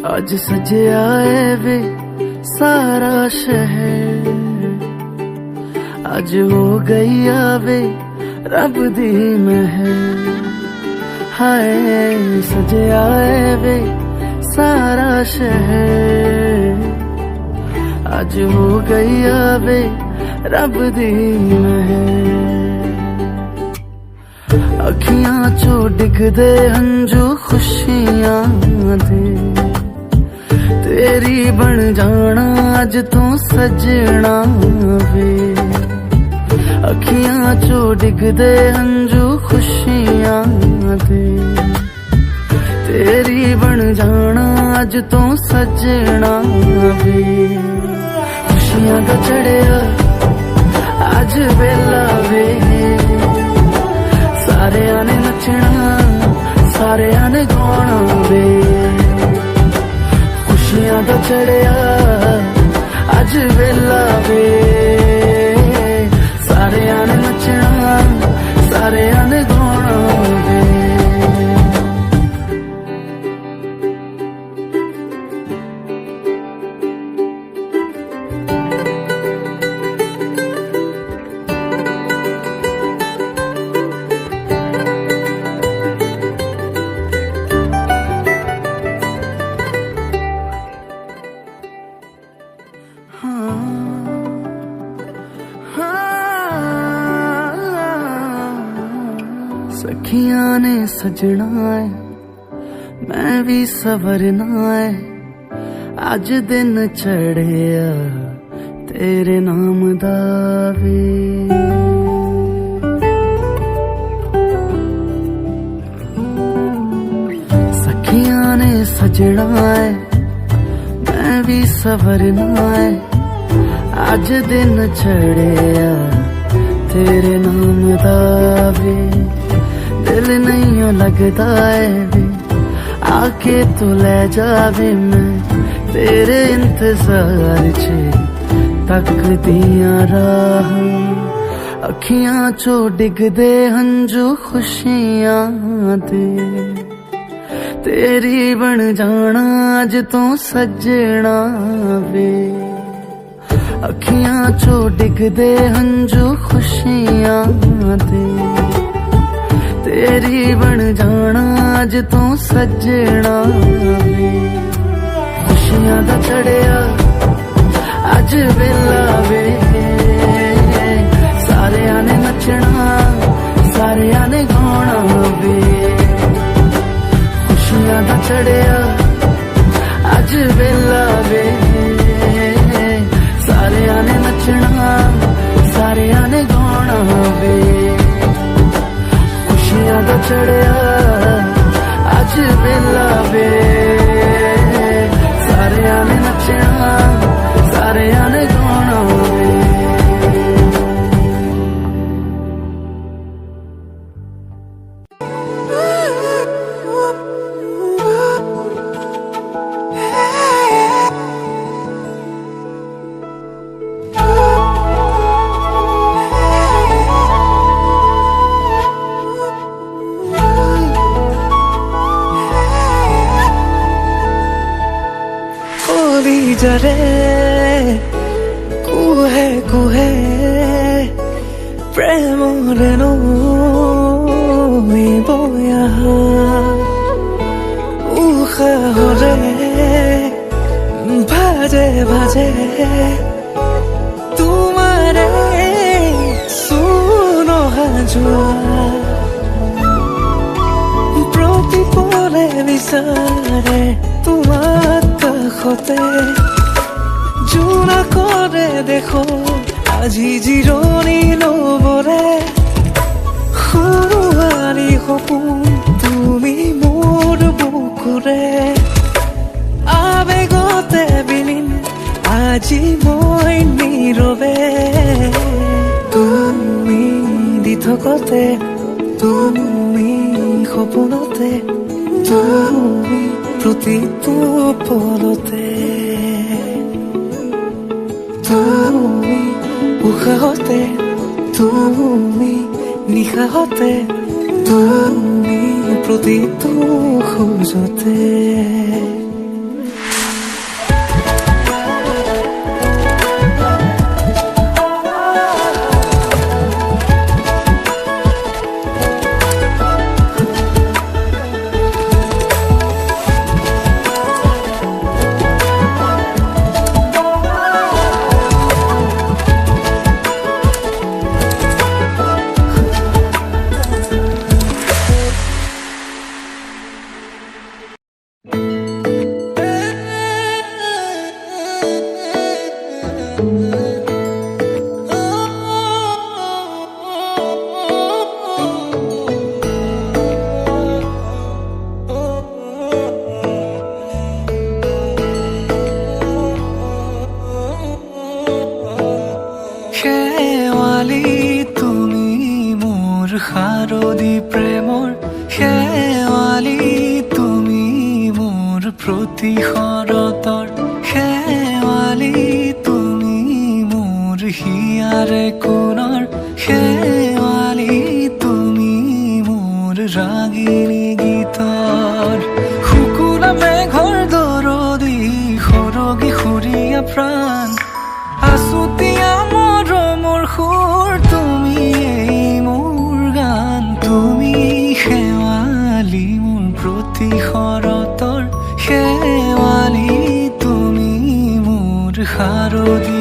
आज सजया है वे सारा शहर, आज हो गई आवे रब दी महर। हाय सजया है वे सारा शहर, आज हो गई आवे रब दी महर। अखियां चो डिगदे हंजू खुशियां दे, तेरी बन जाना अज तू सजना वे। अखियां चो डिगदे हंजू खुशियां दे, तेरी बन जाना अज तू सजना वे। खुशियां दा चढ़िया अज वेला वे, सारेयां ने नचना सारेयां ने गाना वे। खुशियां दा चढ़िया अज वेला वे, सारेयां ने नचना सारेयां ने गाना वे। सखियां ने सजना है मैं भी सवरना है, अज दिन चढ़िया तेरे नाम दा वे। सखियां ने सजना है मैं भी सवरना है, अज दिन चढ़िया तेरे नाम दा वे। दिल नहीं लगता है वे, आके तू ले जावे मैं तेरे इंतजार च तक दिया राह। अखियां चो डिगदे हंजू खुशियां दे, तेरी बन जाना अज तू सजना वे। अखियां चो डिगदे हंजू खुशियां दे, तेरी बन जाना अज तू सजना वे। खुशियां दा चढ़िया अज वेला वे, सारेयां ने नचना सारेयां ने गाना वे। खुशियां दा चढ़िया अज वेला वे, सारेयां ने नचना सारेयां ने गाना वे। खुशियां दा चढ़िया अज वेला वे, सारेयां ने नचना सारेयां ने गाना वे। जरे कुहे कुहे प्रेमरे नो बोया उखा हरे भाजे भाजे तुम्हारे सुनो हाजुआ प्रतिपले विचारे तुम्हार काखते জোনা করে দেখো আজি জিৰণি লবৰে। সৰুৱাৰী সপোন তুমি মোৰ বুকুৰে, আবেগতে বিলীন আজি মই নীৰৱে। তুমি থকতে তুমি সপোনতে তুমি প্ৰতিটো পলতে তুমি উশাহতে তুমি নিশাহতে তুমি প্ৰতিটো খোজতে শেৱালি তুমি মোৰ শাৰদী প্ৰেমৰ শেৱালি তুমি মোৰ প্ৰতি শৰতৰ শেৱালি তুমি মোৰ হিয়াৰে কোণৰ শেৱালি তুমি মোৰ ৰাগিনী গীতৰ শুকুলা মেঘৰ দৰদি সৰগী সুৰীয়া প্ৰাণ আছুতীয়া মৰমৰ সুৰ তুমি মোৰ গান তুমি শেৱালি মোৰ প্ৰতি শৰতৰ শেৱালি তুমি মোৰ শাৰদী